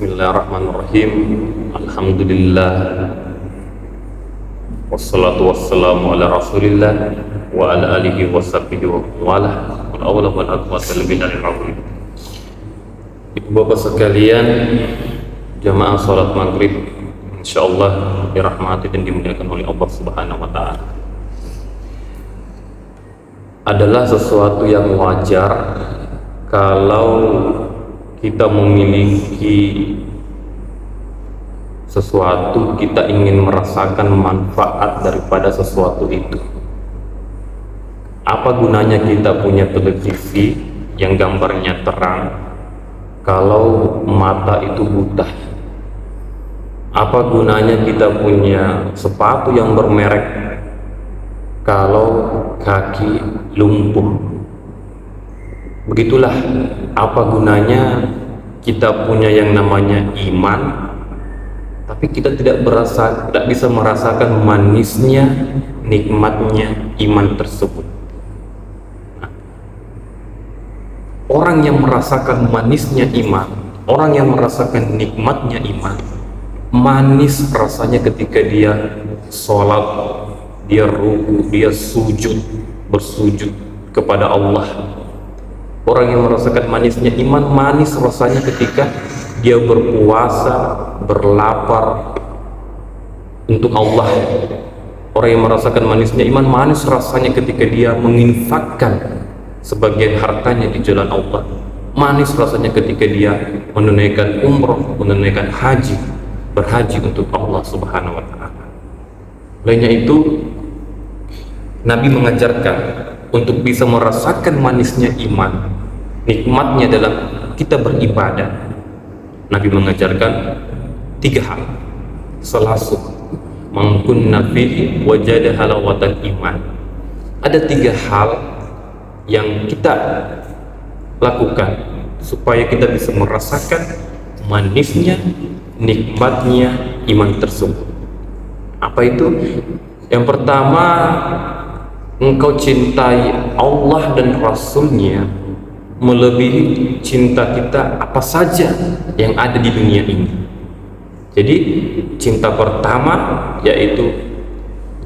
Bismillahirrahmanirrahim. Alhamdulillah. Wassalatu wassalamu ala rasulillah wa ala alihi wa sahbihi wa wala wal awla wal aqwata lebih dari azim. Ibu bapak sekalian, jamaah salat maghrib insyaallah dirahmati dan dimuliakan oleh Allah Subhanahu wa taala, adalah sesuatu yang wajar kalau kita memiliki sesuatu, kita ingin merasakan manfaat daripada sesuatu itu. Apa gunanya kita punya televisi yang gambarnya terang kalau mata itu buta? Apa gunanya kita punya sepatu yang bermerek kalau kaki lumpuh? Begitulah apa gunanya kita punya yang namanya iman, tapi kita tidak bisa merasakan manisnya, nikmatnya iman tersebut. Nah, orang yang merasakan manisnya iman, orang yang merasakan nikmatnya iman, manis rasanya ketika dia sholat, dia ruku, dia sujud, bersujud kepada Allah. Orang yang merasakan manisnya iman, manis rasanya ketika dia berpuasa, berlapar untuk Allah. Orang yang merasakan manisnya iman, manis rasanya ketika dia menginfakkan sebagian hartanya di jalan Allah. Manis rasanya ketika dia menunaikan umroh, menunaikan haji, berhaji untuk Allah Subhanahu wa taala. Lainnya itu, Nabi mengajarkan untuk bisa merasakan manisnya iman, nikmatnya dalam kita beribadah. Nabi mengajarkan 3 hal. Salasuk man kunna fihi wajada halawatan iman. Ada 3 hal yang kita lakukan supaya kita bisa merasakan manisnya, nikmatnya iman tersebut. Apa itu? Yang pertama, engkau cintai Allah dan Rasulnya melebihi cinta kita apa saja yang ada di dunia ini. Jadi cinta pertama yaitu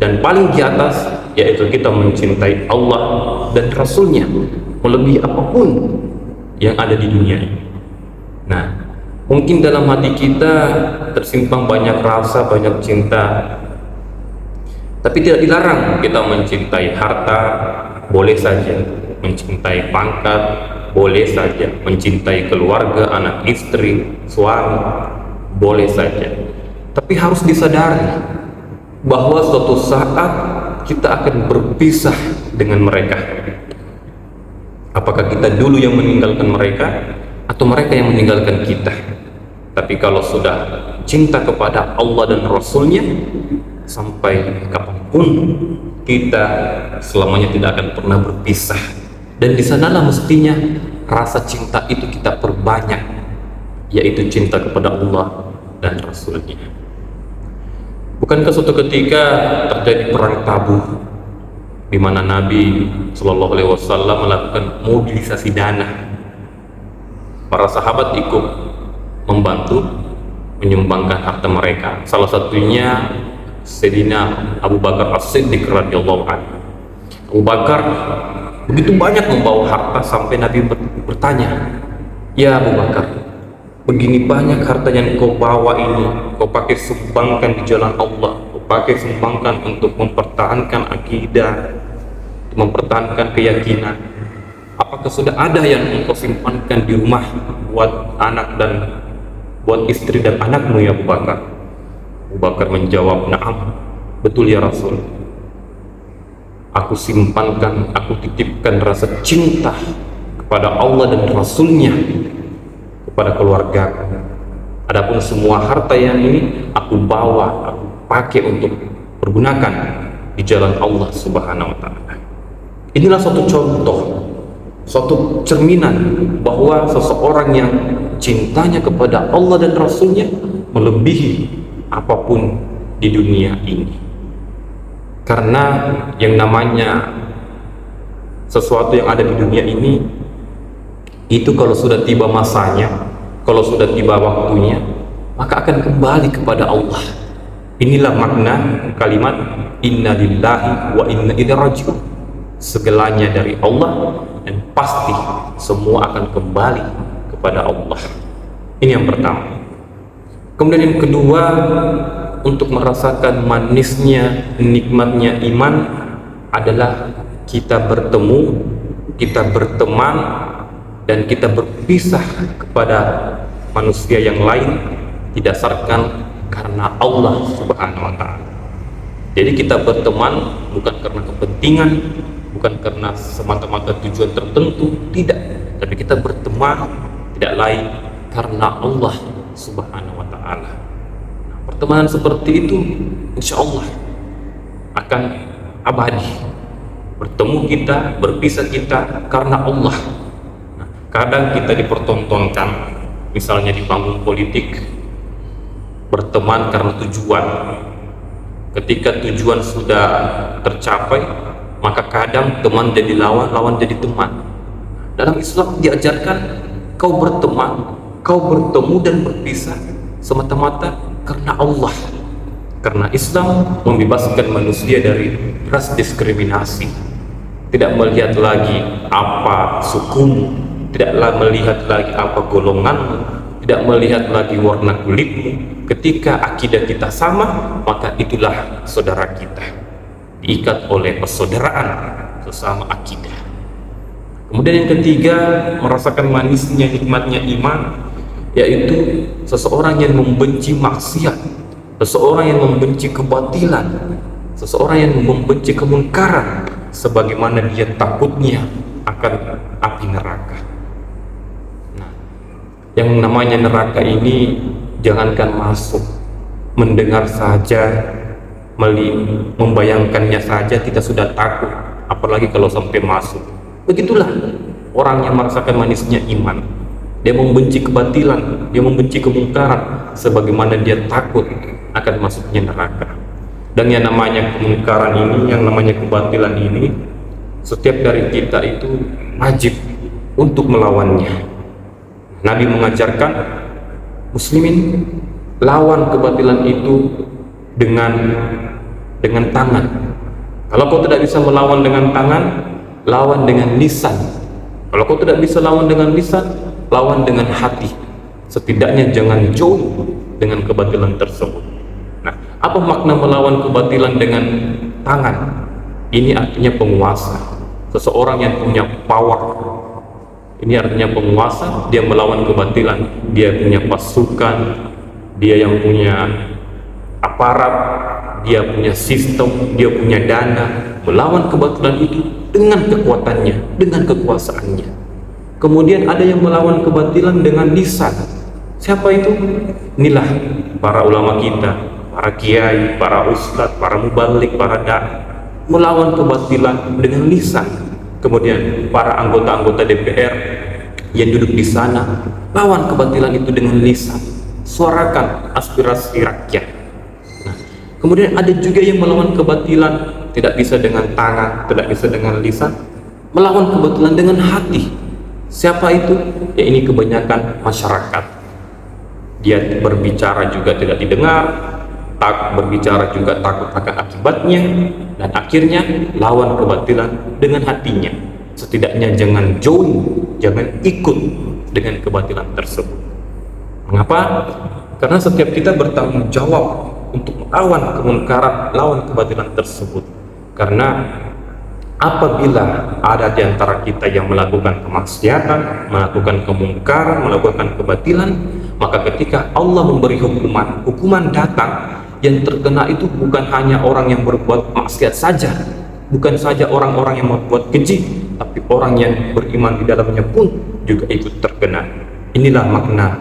dan paling di atas yaitu kita mencintai Allah dan Rasulnya melebihi apapun yang ada di dunia ini. Nah, mungkin dalam hati kita tersimpan banyak rasa, banyak cinta, tapi tidak dilarang kita mencintai harta, boleh saja. Mencintai pangkat, boleh saja. Mencintai keluarga, anak istri, suami, boleh saja. Tapi harus disadari bahwa suatu saat kita akan berpisah dengan mereka. Apakah kita dulu yang meninggalkan mereka atau mereka yang meninggalkan kita? Tapi kalau sudah cinta kepada Allah dan Rasulnya, sampai kapanpun kita selamanya tidak akan pernah berpisah. Dan di sanalah mestinya rasa cinta itu kita perbanyak, yaitu cinta kepada Allah dan Rasulnya. Bukankah suatu ketika terjadi perang Tabuk di mana Nabi Shallallahu Alaihi Wasallam melakukan mobilisasi dana, para sahabat ikut membantu menyumbangkan harta mereka. Salah satunya Sayyidina Abu Bakar As-Siddiq radhiyallahu anhu. Abu Bakar begitu banyak membawa harta sampai Nabi bertanya, "Ya Abu Bakar, begini banyak harta yang kau bawa ini, kau pakai sumbangkan di jalan Allah, kau pakai sumbangkan untuk mempertahankan akidah, untuk mempertahankan keyakinan. Apakah sudah ada yang engkau simpankan di rumah buat anak dan buat istri dan anakmu ya Abu Bakar?" Abu Bakar menjawab, "Na'am, betul ya Rasul. Aku simpankan, aku titipkan rasa cinta kepada Allah dan Rasulnya kepada keluarga. Adapun semua harta yang ini aku bawa, aku pakai untuk pergunakan di jalan Allah Subhanahu wa taala." Inilah suatu contoh, suatu cerminan bahwa seseorang yang cintanya kepada Allah dan Rasulnya melebihi apapun di dunia ini. Karena yang namanya sesuatu yang ada di dunia ini, itu kalau sudah tiba masanya, kalau sudah tiba waktunya, maka akan kembali kepada Allah. Inilah makna kalimat inna lillahi wa inna ilaihi raji'un. Segalanya dari Allah dan pasti semua akan kembali kepada Allah. Ini yang pertama. Kemudian yang kedua, untuk merasakan manisnya, nikmatnya iman adalah kita bertemu, kita berteman, dan kita berpisah kepada manusia yang lain didasarkan karena Allah Subhanahu wa Ta'ala. Jadi kita berteman bukan karena kepentingan, bukan karena semata-mata tujuan tertentu, tidak, tapi kita berteman tidak lain karena Allah Subhanahu wa Ta'ala. Nah, pertemanan seperti itu insya Allah akan abadi. Bertemu kita, berpisah kita karena Allah. Nah, kadang kita dipertontonkan, misalnya di panggung politik, berteman karena tujuan. Ketika tujuan sudah tercapai, maka kadang teman jadi lawan, lawan jadi teman. Dalam Islam diajarkan kau berteman, kau bertemu dan berpisah semata-mata karena Allah. Karena Islam membebaskan manusia dari ras diskriminasi. Tidak melihat lagi apa sukumu, tidaklah melihat lagi apa golonganmu, tidak melihat lagi warna kulitmu. Ketika akidah kita sama, maka itulah saudara kita, diikat oleh persaudaraan sesama akidah. Kemudian yang ketiga, merasakan manisnya nikmatnya iman, yaitu seseorang yang membenci maksiat, seseorang yang membenci kebatilan, seseorang yang membenci kemungkaran, sebagaimana dia takutnya akan api neraka. Nah, yang namanya neraka ini jangankan masuk, mendengar saja, membayangkannya saja kita sudah takut, apalagi kalau sampai masuk. Begitulah orang yang merasakan manisnya iman. Dia membenci kebatilan, dia membenci kemungkaran, sebagaimana dia takut akan masuknya neraka. Dan yang namanya kemungkaran ini, yang namanya kebatilan ini, setiap dari kita itu wajib untuk melawannya. Nabi mengajarkan muslimin lawan kebatilan itu dengan tangan. Kalau kau tidak bisa melawan dengan tangan, lawan dengan lisan. Kalau kau tidak bisa lawan dengan lisan, lawan dengan hati. Setidaknya jangan jauh dengan kebatilan tersebut. Nah, apa makna melawan kebatilan dengan tangan? Ini artinya penguasa, seseorang yang punya power. Ini artinya penguasa, dia melawan kebatilan, dia punya pasukan, dia yang punya aparat, dia punya sistem, dia punya dana, melawan kebatilan itu dengan kekuatannya, dengan kekuasaannya. Kemudian ada yang melawan kebatilan dengan lisan. Siapa itu? Inilah para ulama kita, para kiai, para ustadz, para mubalik, para da'i, melawan kebatilan dengan lisan. Kemudian para anggota-anggota DPR yang duduk di sana, lawan kebatilan itu dengan lisan, suarakan aspirasi rakyat. Nah, kemudian ada juga yang melawan kebatilan tidak bisa dengan tangan, tidak bisa dengan lisan, melawan kebatilan dengan hati. Siapa itu? Ya, ini kebanyakan masyarakat. Dia berbicara juga tidak didengar, berbicara juga takut akan akibatnya, dan akhirnya lawan kebatilan dengan hatinya. Setidaknya jangan join, jangan ikut dengan kebatilan tersebut. Mengapa? Karena setiap kita bertanggung jawab untuk melawan kemungkaran, lawan kebatilan tersebut. Karena apabila ada di antara kita yang melakukan kemaksiatan, melakukan kemungkaran, melakukan kebatilan, maka ketika Allah memberi hukuman datang, yang terkena itu bukan hanya orang yang berbuat maksiat saja, bukan saja orang-orang yang berbuat keji, tapi orang yang beriman di dalamnya pun juga ikut terkena. Inilah makna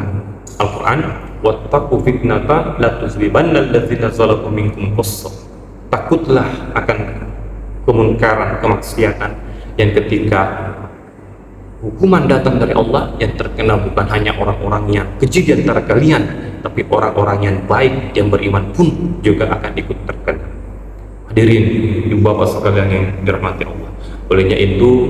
Al-Quran, wattaqu fitnata la tusibanna alladzina zalamu minkum khassah. Takutlah akan kemungkaran, kemaksiatan yang ketika hukuman datang dari Allah, yang terkena bukan hanya orang-orang yang keji di antara kalian, tapi orang-orang yang baik yang beriman pun juga akan ikut terkena. Hadirin ibu bapak sekalian yang dirahmati Allah, olehnya itu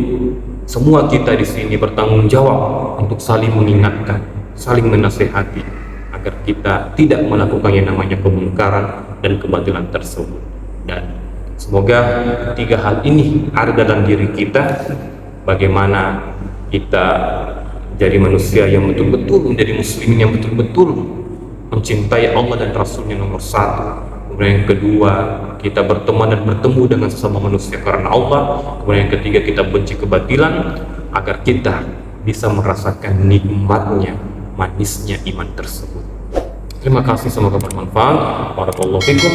semua kita di sini bertanggung jawab untuk saling mengingatkan, saling menasehati agar kita tidak melakukan yang namanya kemungkaran dan kebatilan tersebut. Dan semoga tiga hal ini ada dalam diri kita, bagaimana kita jadi manusia yang betul-betul menjadi muslimin yang betul-betul mencintai Allah dan Rasulnya nomor satu. Kemudian yang kedua, kita berteman dan bertemu dengan sesama manusia karena Allah. Kemudian yang ketiga, kita benci kebatilan agar kita bisa merasakan nikmatnya, manisnya iman tersebut. Terima kasih, semoga bermanfaat. Barakallahu fikum.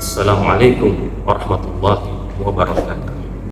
Assalamualaikum warahmatullahi wabarakatuh.